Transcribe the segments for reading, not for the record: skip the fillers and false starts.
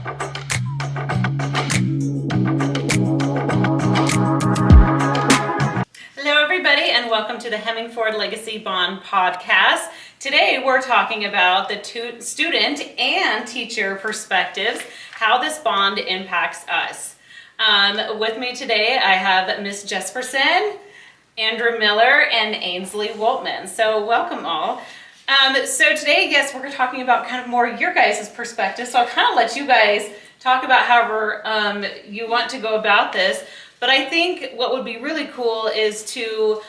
Hello everybody and welcome to the Hemingford Legacy Bond podcast. Today we're talking about the student and teacher perspectives, how this bond impacts us. With me today I have Miss Jespersen, Andrew Miller, and Ainslee Woltman. So welcome all. So today, yes, we're talking about kind of more your guys' perspective. So I'll kind of let you guys talk about however you want to go about this. But I think what would be really cool is to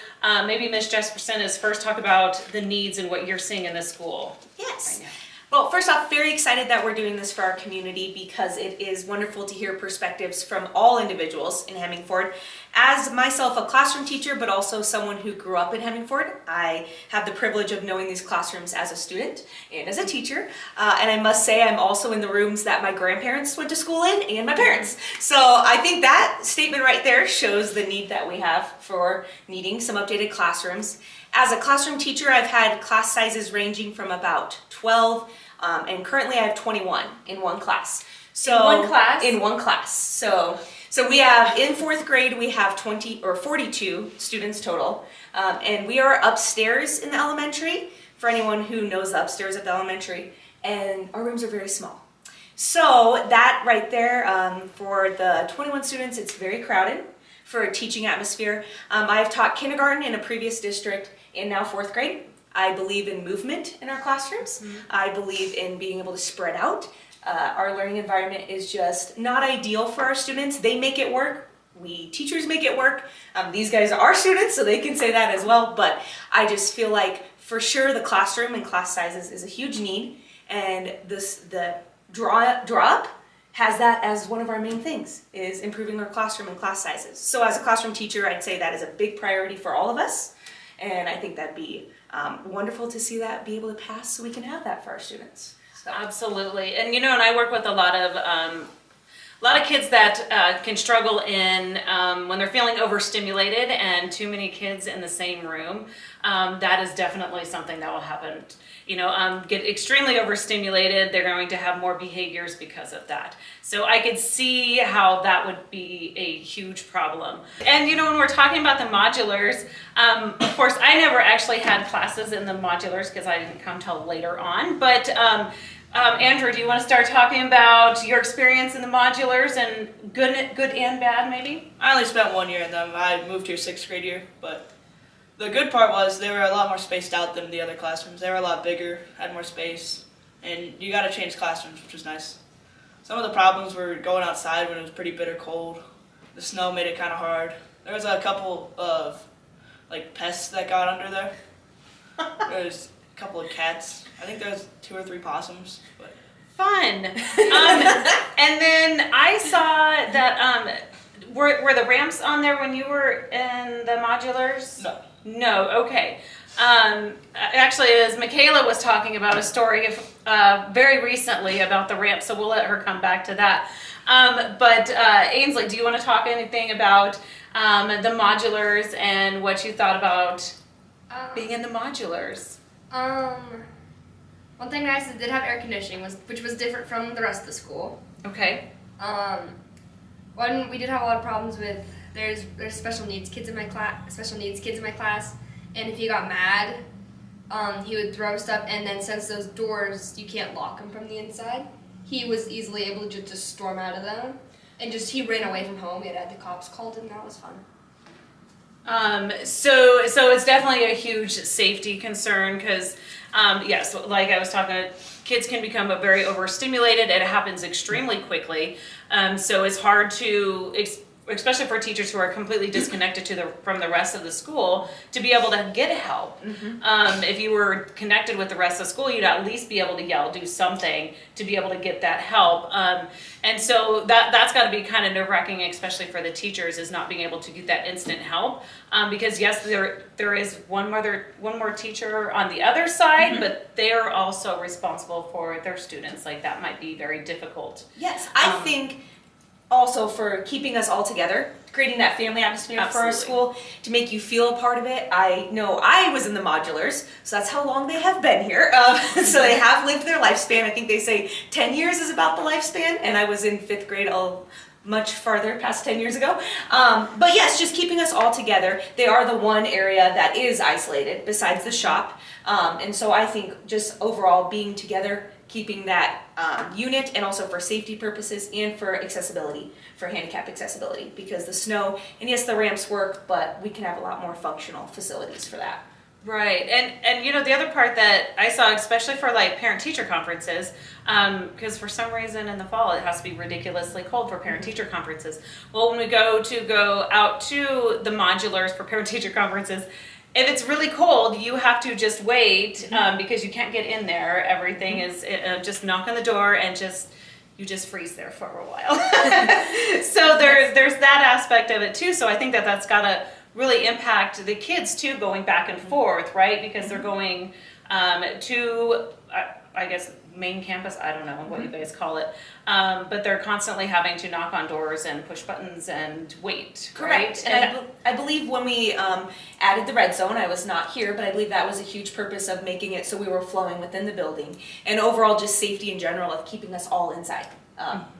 maybe Miss Jespersen is first talk about the needs and what you're seeing in the school. Yes. Right now. Well, first off, very excited that we're doing this for our community because it is wonderful to hear perspectives from all individuals in Hemingford. As myself a classroom teacher, but also someone who grew up in Hemingford, I have the privilege of knowing these classrooms as a student and as a teacher. And I must say I'm also in the rooms that my grandparents went to school in and my parents. So I think that statement right there shows the need that we have for needing some updated classrooms. As a classroom teacher, I've had class sizes ranging from about 12 and currently I have 21 in one class. So in one class? In one class. So we have, in fourth grade, we have 42 students total. And we are upstairs in the elementary, for anyone who knows the upstairs at the elementary, and our rooms are very small. So that right there, for the 21 students, it's very crowded for a teaching atmosphere. I've taught kindergarten in a previous district and now fourth grade. I believe in movement in our classrooms. Mm-hmm. I believe in being able to spread out. Our learning environment is just not ideal for our students. They make it work. We teachers make it work. These guys are our students, so they can say that as well. But I just feel like for sure the classroom and class sizes is a huge need. And the draw up has that as one of our main things, is improving our classroom and class sizes. So as a classroom teacher, I'd say that is a big priority for all of us. And I think that'd be wonderful to see that be able to pass so we can have that for our students. So. Absolutely. And and I work with a lot of kids that can struggle in when they're feeling overstimulated and too many kids in the same room. That is definitely something that will happen. Get extremely overstimulated. They're going to have more behaviors because of that. So I could see how that would be a huge problem. And when we're talking about the modulars, of course, I never actually had classes in the modulars because I didn't come till later on. But Andrew, do you want to start talking about your experience in the modulars and good and bad, maybe? I only spent 1 year in them. I moved here 6th grade year, but the good part was they were a lot more spaced out than the other classrooms. They were a lot bigger, had more space, and you got to change classrooms, which was nice. Some of the problems were going outside when it was pretty bitter cold. The snow made it kind of hard. There was a couple of pests that got under there. There was a couple of cats. I think there was 2 or 3 possums. But fun. And then I saw that were the ramps on there when you were in the modulars? No, okay. Actually, as Michaela was talking about a story of very recently about the ramp, so we'll let her come back to that. But Ainslee, do you want to talk anything about the modulars and what you thought about being in the modulars? One thing nice is it did have air conditioning, which was different from the rest of the school. Okay. One, we did have a lot of problems with there's special needs kids in my class, and if he got mad, he would throw stuff, and then since those doors you can't lock them from the inside, he was easily able to just storm out of them, and he ran away from home. He had the cops called, and that was fun. So it's definitely a huge safety concern because, yes, like I was talking, kids can become very overstimulated. It happens extremely quickly. So it's hard to, especially for teachers who are completely disconnected from the rest of the school, to be able to get help. Mm-hmm. If you were connected with the rest of the school, you'd at least be able to yell, do something to be able to get that help. And so that's got to be kind of nerve-wracking, especially for the teachers, is not being able to get that instant help. Because yes, there is one more teacher on the other side, mm-hmm. but they're also responsible for their students. Like that might be very difficult. Yes, I think also for keeping us all together, creating that family atmosphere for our Absolutely. school, to make you feel a part of it. I know I was in the modulars, so that's how long they have been here. So they have lived their lifespan. I think they say 10 years is about the lifespan, and I was in 5th grade much farther past 10 years ago. But yes, just keeping us all together. They are the one area that is isolated besides the shop. And so I think just overall being together, keeping that unit, and also for safety purposes and for accessibility, for handicap accessibility, because the snow, and yes, the ramps work, but we can have a lot more functional facilities for that. Right, and you know, the other part that I saw, especially for like parent-teacher conferences, because for some reason in the fall it has to be ridiculously cold for parent-teacher conferences. Well, when we go out to the modulars for parent-teacher conferences, if it's really cold, you have to just wait because you can't get in there. Everything is just knock on the door and you just freeze there for a while. So there's that aspect of it too. So I think that's got to really impact the kids too, going back and forth, right? Because they're going to, I guess, main campus. I don't know what you guys call it, but they're constantly having to knock on doors and push buttons and wait. Correct. Right? And I believe when we added the red zone, I was not here, but I believe that was a huge purpose of making it so we were flowing within the building, and overall just safety in general of keeping us all inside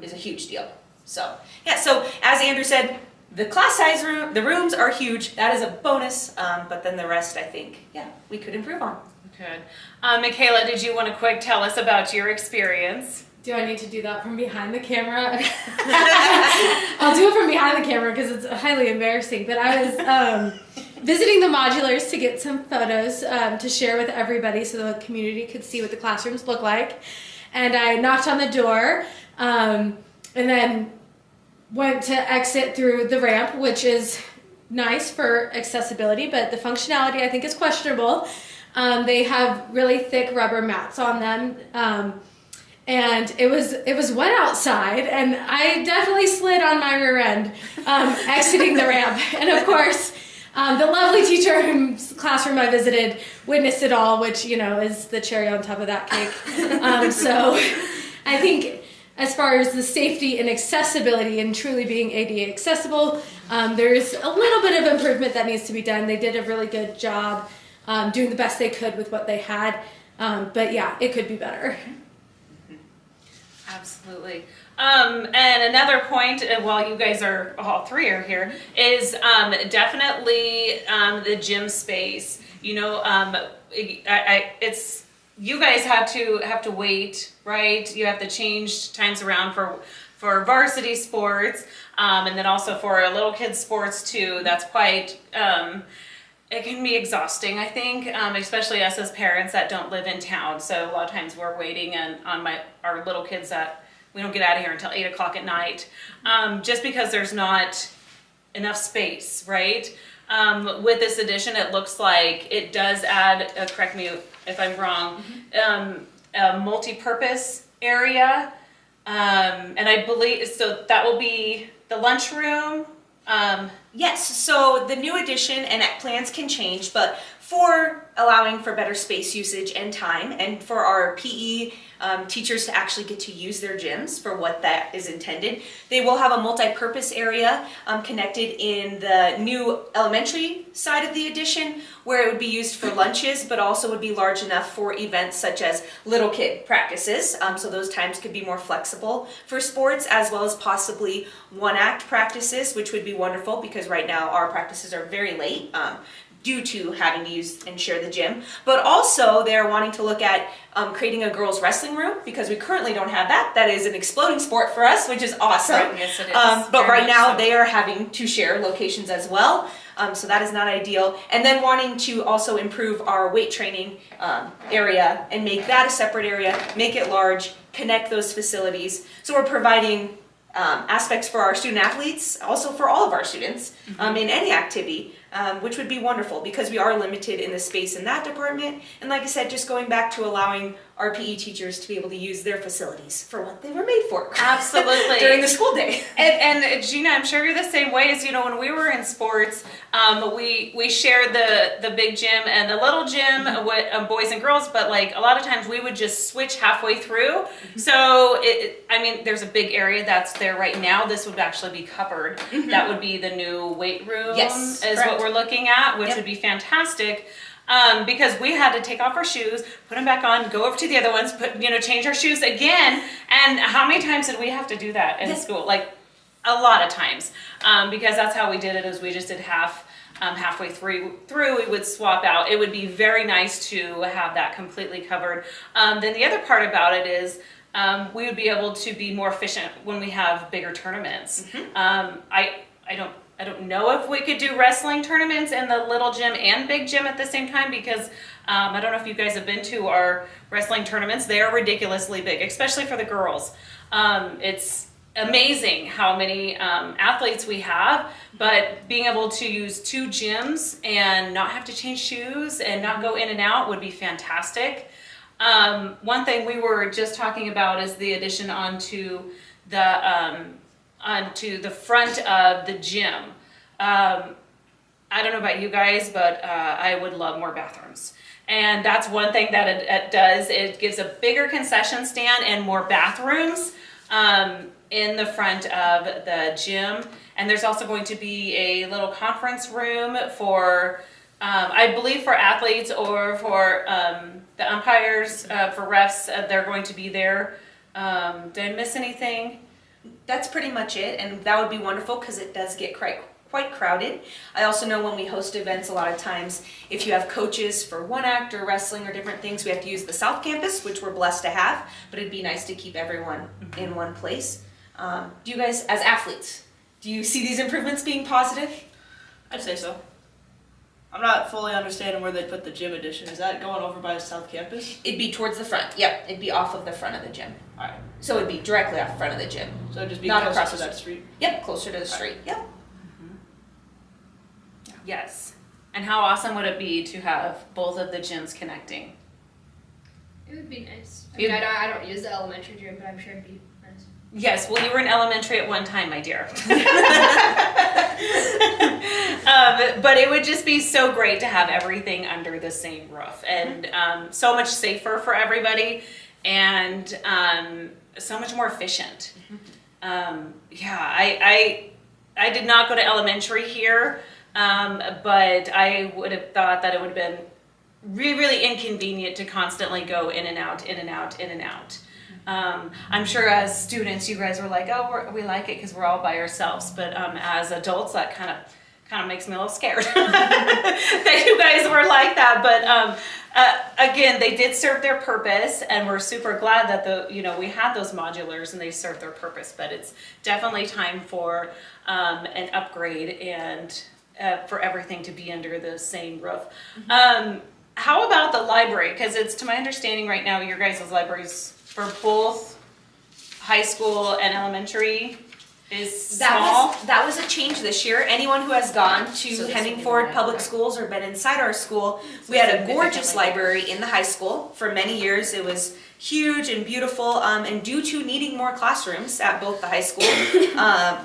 is a huge deal. So yeah, so as Andrew said, the class size the rooms are huge. That is a bonus, but then the rest, I think, yeah, we could improve on. Good. Michaela, did you want to quick tell us about your experience? Do I need to do that from behind the camera? I'll do it from behind the camera because it's highly embarrassing. But I was visiting the modulars to get some photos to share with everybody so the community could see what the classrooms look like. And I knocked on the door and then went to exit through the ramp, which is nice for accessibility, but the functionality I think is questionable. They have really thick rubber mats on them, and it was wet outside, and I definitely slid on my rear end exiting the ramp. And of course, the lovely teacher whose classroom I visited witnessed it all, which, you know, is the cherry on top of that cake. So I think as far as the safety and accessibility and truly being ADA accessible, there's a little bit of improvement that needs to be done. They did a really good job doing the best they could with what they had. But yeah, it could be better. Absolutely. And another point, while you guys are, all three are here, is definitely the gym space. You know, it's, you guys have to wait, right? You have to change times around for varsity sports, and then also for little kids sports too. That's quite, it can be exhausting, I think, especially us as parents that don't live in town. So a lot of times we're waiting on our little kids that we don't get out of here until 8 o'clock at night, just because there's not enough space, right? With this addition, it looks like it does add, correct me if I'm wrong, a multi-purpose area, and I believe, so that will be the lunchroom. Yes, so the new addition, and plans can change, but for allowing for better space usage and time, and for our PE teachers to actually get to use their gyms for what that is intended, they will have a multi-purpose area connected in the new elementary side of the addition, where it would be used for lunches, but also would be large enough for events such as little kid practices, so those times could be more flexible for sports, as well as possibly one-act practices, which would be wonderful because right now our practices are very late due to having to use and share the gym. But also they're wanting to look at creating a girls' wrestling room, because we currently don't have that. That is an exploding sport for us, which is awesome. Right, yes, it is. But Very right much now so. they are having to share locations as well. So that is not ideal. And then wanting to also improve our weight training area and make that a separate area, make it large, connect those facilities. So we're providing aspects for our student athletes, also for all of our students in any activity, which would be wonderful because we are limited in the space in that department. And like I said, just going back to allowing our PE teachers to be able to use their facilities for what they were made for. Absolutely. During the school day. And Gina, I'm sure you're the same way. As when we were in sports, we shared the big gym and the little gym with boys and girls, but like a lot of times we would just switch halfway through. So there's a big area that's there right now. This would actually be covered. That would be the new weight room. Yes, is correct. what we're looking at, which would be fantastic. Because we had to take off our shoes, put them back on, go over to the other ones, change our shoes again. And how many times did we have to do that in school? Like a lot of times, because that's how we did it. Is we just did halfway through we would swap out. It would be very nice to have that completely covered. Then the other part about it is we would be able to be more efficient when we have bigger tournaments. I don't know if we could do wrestling tournaments in the little gym and big gym at the same time, because I don't know if you guys have been to our wrestling tournaments. They are ridiculously big, especially for the girls. It's amazing how many athletes we have, but being able to use 2 gyms and not have to change shoes and not go in and out would be fantastic. One thing we were just talking about is the addition onto the front of the gym. I don't know about you guys, but I would love more bathrooms. And that's one thing that it does. It gives a bigger concession stand and more bathrooms in the front of the gym. And there's also going to be a little conference room for, I believe, for athletes or for the umpires, for refs. They're going to be there. Did I miss anything? That's pretty much it, and that would be wonderful because it does get quite crowded. I also know when we host events, a lot of times, if you have coaches for one act or wrestling or different things, we have to use the South Campus, which we're blessed to have, but it'd be nice to keep everyone in one place. Do you guys, as athletes, do you see these improvements being positive? I'd say so. I'm not fully understanding where they put the gym addition. Is that going over by the South Campus? It'd be towards the front. Yep, it'd be off of the front of the gym. All right. So it'd be directly off the front of the gym. So it'd just be Not closer across to the that street. Yep, closer to the street. Yep. Yes. And how awesome would it be to have both of the gyms connecting? It would be nice. I don't use the elementary gym, but I'm sure it'd be nice. Yes, well, you were in elementary at one time, my dear. But it would just be so great to have everything under the same roof, and so much safer for everybody, and so much more efficient. I did not go to elementary here, but I would have thought that it would have been really, really inconvenient to constantly go in and out, in and out, in and out. I'm sure as students, you guys were like, oh, we like it because we're all by ourselves. But as adults, that kind of makes me a little scared that you guys were like that. But again, they did serve their purpose, and we're super glad that we had those modulars and they served their purpose. But it's definitely time for an upgrade and for everything to be under the same roof. How about the library? Because it's, to my understanding right now, your guys' libraries for both high school and elementary is small. That was a change this year. Anyone who has gone to So this Hemingford will be Public Schools or been inside our school, we had a gorgeous significantly library in the high school. For many years, it was huge and beautiful, and due to needing more classrooms at both the high school,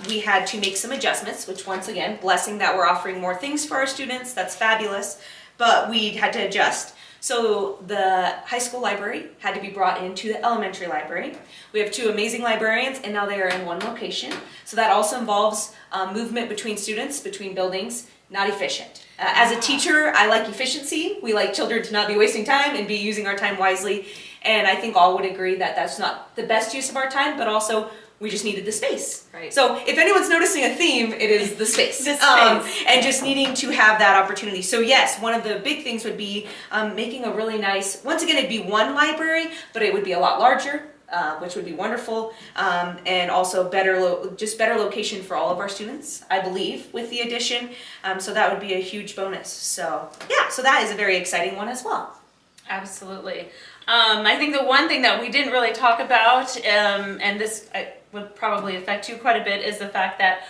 we had to make some adjustments, which once again, blessing that we're offering more things for our students. That's fabulous, but we had to adjust. So the high school library had to be brought into the elementary library. We have 2 amazing librarians, and now they are in one location. So that also involves movement between students, between buildings, not efficient. As a teacher, I like efficiency. We like children to not be wasting time and be using our time wisely. And I think all would agree that that's not the best use of our time, but also we just needed the space. Right. So if anyone's noticing a theme, it is the space. The space. And just needing to have that opportunity. So yes, one of the big things would be making a really nice, once again, it'd be one library, but it would be a lot larger, which would be wonderful. And also better location for all of our students, I believe, with the addition. So that would be a huge bonus. So yeah, so that is a very exciting one as well. Absolutely. I think the one thing that we didn't really talk about, and this would probably affect you quite a bit, is the fact that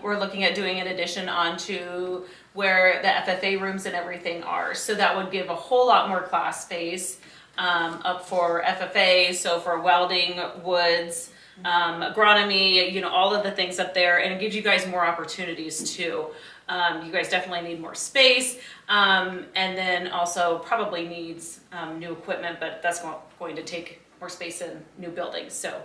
we're looking at doing an addition onto where the FFA rooms and everything are. So that would give a whole lot more class space up for FFA, so for welding, woods, agronomy, all of the things up there, and it gives you guys more opportunities too. You guys definitely need more space, and then also probably needs new equipment, but that's going to take more space in new buildings. So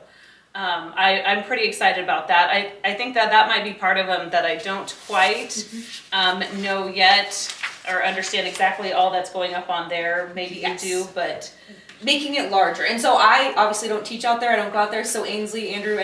I'm pretty excited about that. I think that might be part of them that I don't quite know yet or understand exactly all that's going up on there. Maybe Yes. you do, but Making it larger. And so I obviously don't teach out there, I don't go out there, so Ainslee, Andrew,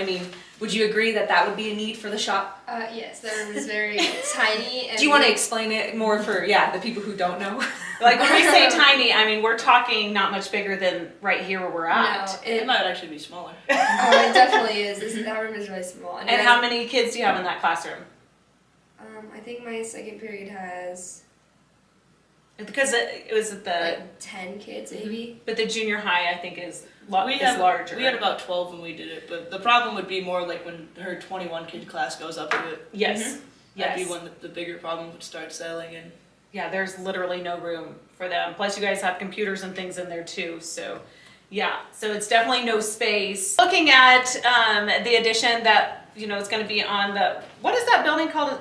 would you agree that would be a need for the shop? Yes, the room is very tiny. And Do you want to explain it more for, the people who don't know? like when we say tiny, I mean, we're talking not much bigger than right here where we're at. No, It might actually be smaller. it definitely is. That room is really small. And how many kids do you have in that classroom? I think my second period has Because it was at the, like 10 kids maybe. but the junior high I think is We larger. had about 12 when we did it, but the problem would be more like when her 21 kid class goes up to it. Yes. That'd Yes. be when the bigger problem would start selling and Yeah, there's literally no room for them. Plus you guys have computers and things in there too, so yeah. So it's definitely no space. Looking at the addition that, it's gonna be on what is that building called?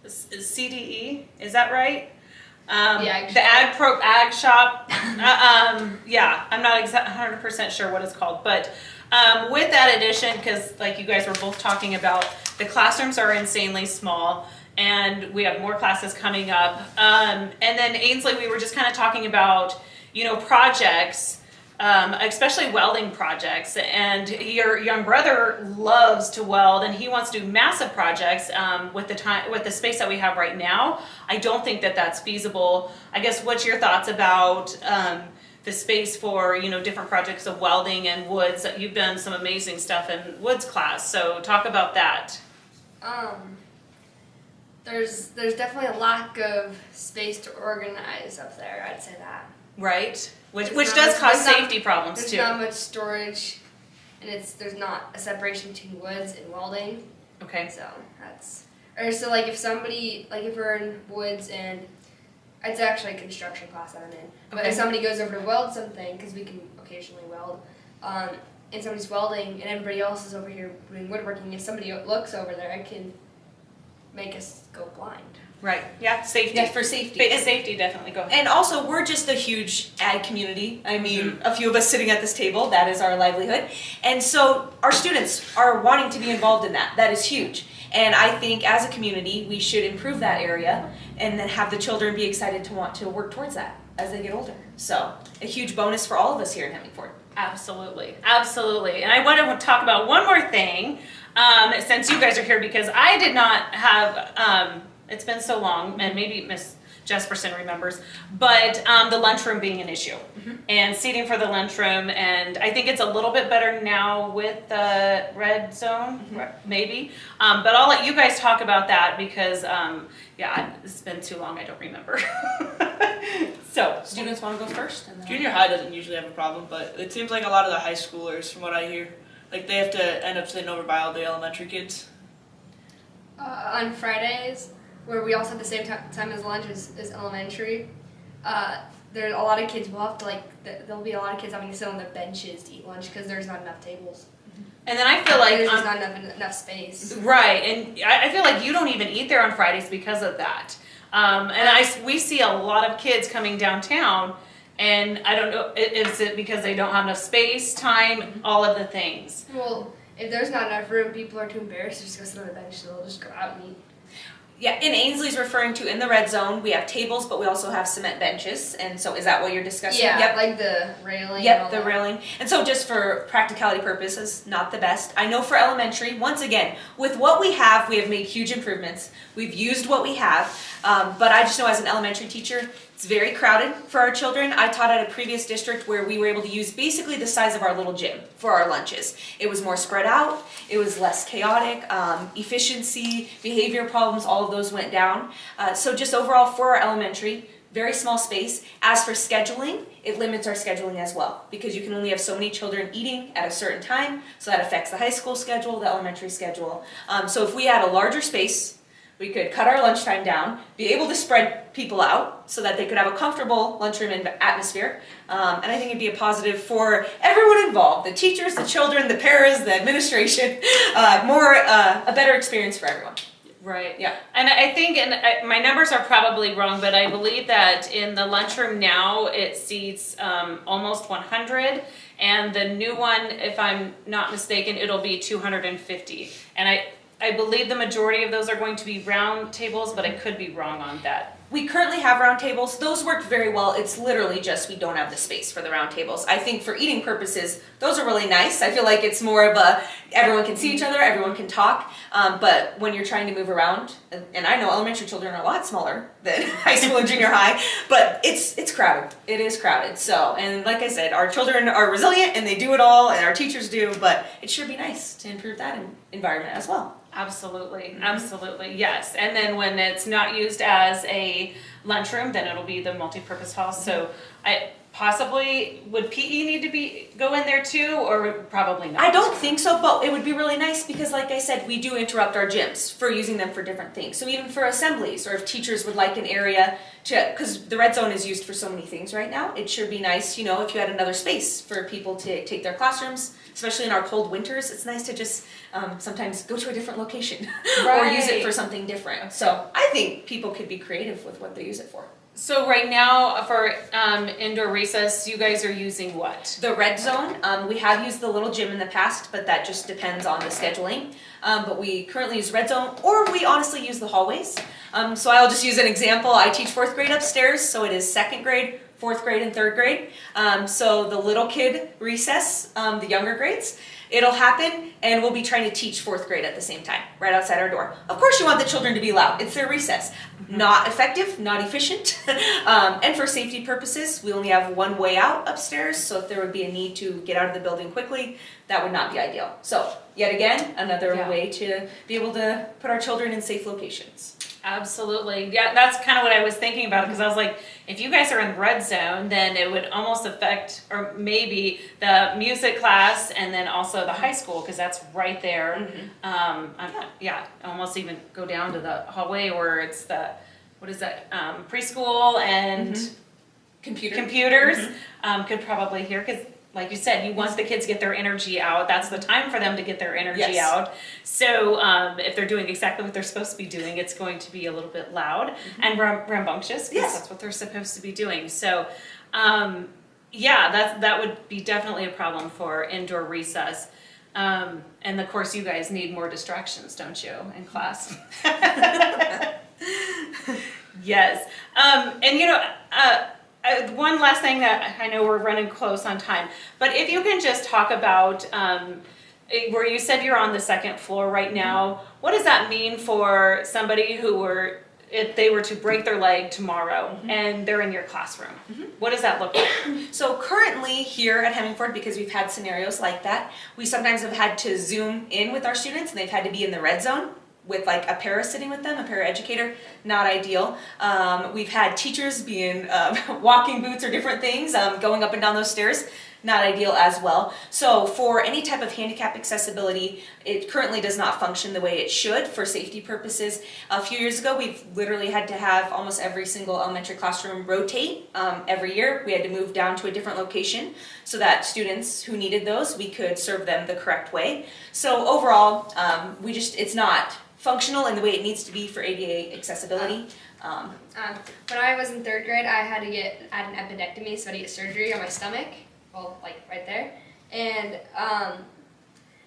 CDE, is that right? The ag shop. Yeah, I'm not 100% sure what it's called, but with that addition, because like you guys were both talking about, the classrooms are insanely small, and we have more classes coming up. And then Ainslee, we were just kind of talking about, projects. Especially welding projects, and your young brother loves to weld, and he wants to do massive projects with the space that we have right now. I don't think that that's feasible. I guess what's your thoughts about the space for different projects of welding and woods? You've done some amazing stuff in woods class, so talk about that. There's definitely a lack of space to organize up there. I'd say that. Right, which There's does not- cause there's not- safety problems There's too. not much storage, and there's not a separation between woods and welding. Okay. So so like if we're in woods and it's actually a construction class that I'm in, but Okay. if somebody goes over to weld something, because we can occasionally weld, and somebody's welding and everybody else is over here doing woodworking, if somebody looks over there, it can make us go blind. Right. Yeah. Safety. Yeah, for safety. Safety, definitely. Go ahead. And also, we're just a huge ag community. A few of us sitting at this table, that is our livelihood. And so our students are wanting to be involved in that. That is huge. And I think as a community, we should improve that area and then have the children be excited to want to work towards that as they get older. So a huge bonus for all of us here in Hemingford. Absolutely, absolutely. And I want to talk about one more thing, since you guys are here, because I did not have, it's been so long, and maybe Miss Jespersen remembers, but the lunchroom being an issue, and seating for the lunchroom, and I think it's a little bit better now with the red zone, maybe, but I'll let you guys talk about that, because it's been too long, I don't remember. So, Students want to go first? And then junior high doesn't usually have a problem, but it seems like a lot of the high schoolers, from what I hear, like they have to end up sitting over by all the elementary kids. On Fridays, where we also have the same time as lunch as elementary, there's a lot of kids will have to there'll be a lot of kids having to sit on the benches to eat lunch because there's not enough tables. and then I feel like There's just not enough space. right, and I feel like you don't even eat there on Fridays because of that. We see a lot of kids coming downtown, and I don't know, is it because they don't have enough space, time, all of the things? Well, if there's not enough room, people are too embarrassed to just go sit on the bench, so they'll just go out and eat. Yeah, in Ainslee's referring to in the red zone, we have tables, but we also have cement benches. And so is that what you're discussing? Yeah, Yep. like the railing. and Yep, all the that. railing. And so just for practicality purposes, not the best. I know for elementary, once again, with what we have made huge improvements. We've used what we have, but I just know as an elementary teacher, it's very crowded for our children. I taught at a previous district where we were able to use basically the size of our little gym for our lunches. It was more spread out, it was less chaotic, efficiency, behavior problems, all of those went down. So just overall for our elementary, very small space. As for scheduling, it limits our scheduling as well because you can only have so many children eating at a certain time, so that affects the high school schedule, the elementary schedule. So if we had a larger space We could cut our lunchtime down, be able to spread people out so that they could have a comfortable lunchroom atmosphere. And I think it'd be a positive for everyone involved, the teachers, the children, the paras, the administration, a better experience for everyone. Right. Yeah. And I think, my numbers are probably wrong, but I believe that in the lunchroom now it seats almost 100, and the new one, if I'm not mistaken, it'll be 250. And I believe the majority of those are going to be round tables, but I could be wrong on that. We currently have round tables. Those work very well. It's literally just we don't have the space for the round tables. I think for eating purposes, those are really nice. I feel like it's more of everyone can see each other, everyone can talk. But when you're trying to move around, and I know elementary children are a lot smaller than high school and junior high, but it's crowded. It is crowded. So, and like I said, our children are resilient and they do it all, and our teachers do, but it sure be nice to improve that environment as well. Absolutely, absolutely, yes. And then when it's not used as a lunchroom, then it'll be the multi-purpose hall. So would PE need to go in there too, or probably not? I don't think so, but it would be really nice because, like I said, we do interrupt our gyms for using them for different things. So even for assemblies, or if teachers would like an area because the red zone is used for so many things right now, it sure be nice, if you had another space for people to take their classrooms, especially in our cold winters. It's nice to just sometimes go to a different location or use it for something different. So I think people could be creative with what they use it for. So right now for indoor recess, you guys are using what? The red zone, we have used the little gym in the past, but that just depends on the scheduling. But we currently use red zone, or we honestly use the hallways. So I'll just use an example. I teach 4th grade upstairs, so it is 2nd grade, 4th grade, and 3rd grade. So the little kid recess, the younger grades, it'll happen, and we'll be trying to teach 4th grade at the same time, right outside our door. Of course you want the children to be loud. It's their recess. Not effective, not efficient. And for safety purposes, we only have one way out upstairs, so if there would be a need to get out of the building quickly, that would not be ideal. So, yet again, another way to be able to put our children in safe locations. Absolutely. Yeah, that's kind of what I was thinking about, because I was like, if you guys are in red zone, then it would almost affect, or maybe the music class and then also the high school, because that's right there. Almost even go down to the hallway where it's preschool and computers. Could probably hear, because like you said, you want the kids to get their energy out. That's the time for them to get their energy out. So if they're doing exactly what they're supposed to be doing, it's going to be a little bit loud and rambunctious, because that's what they're supposed to be doing. So that would be definitely a problem for indoor recess. And of course, you guys need more distractions, don't you, in class? Yes. One last thing that I know we're running close on time, but if you can just talk about where you said you're on the 2nd floor right now, what does that mean for somebody if they were to break their leg tomorrow and they're in your classroom? What does that look like? So currently here at Hemingford, because we've had scenarios like that, we sometimes have had to Zoom in with our students, and they've had to be in the red zone with like a para sitting with them, a para educator. Not ideal. We've had teachers be in walking boots or different things, going up and down those stairs. Not ideal as well. So for any type of handicap accessibility, it currently does not function the way it should for safety purposes. A few years ago, we've literally had to have almost every single elementary classroom rotate every year. We had to move down to a different location so that students who needed those, we could serve them the correct way. So overall, it's not functional in the way it needs to be for ADA accessibility. When I was in 3rd grade, I had an appendectomy, so I had to get surgery on my stomach. Well, like right there. And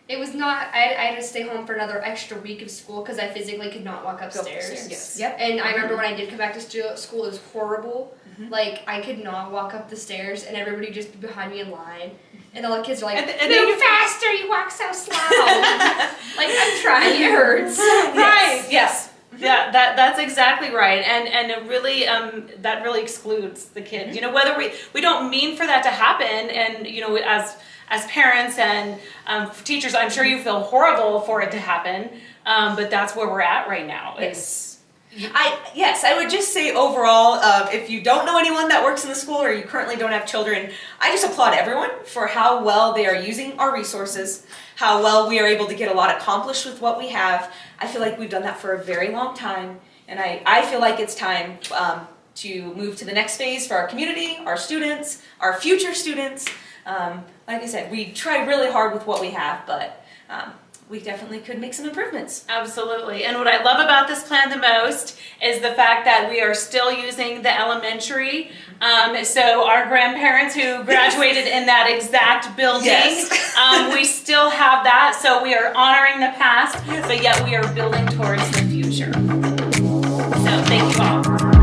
it was not, I had to stay home for another extra week of school because I physically could not walk upstairs. Yes. Yep. And I remember when I did come back to school, it was horrible. Like, I could not walk up the stairs, and everybody would just be behind me in line. And all the kids are like, move faster, you walk so slow. Like, I'm trying, it hurts. Right, yes. Yeah, that's exactly right, and it really that really excludes the kid. Whether we don't mean for that to happen, and as parents and teachers, I'm sure you feel horrible for it to happen, but that's where we're at right now. I would just say overall, if you don't know anyone that works in the school or you currently don't have children, I just applaud everyone for how well they are using our resources, how well we are able to get a lot accomplished with what we have. I feel like we've done that for a very long time, and I feel like it's time to move to the next phase for our community, our students, our future students. Like I said, we try really hard with what we have, but we definitely could make some improvements. Absolutely. And what I love about this plan the most is the fact that we are still using the elementary. So our grandparents who graduated in that exact building, Yes. we still have that. So we are honoring the past, but yet we are building towards the future. So thank you all.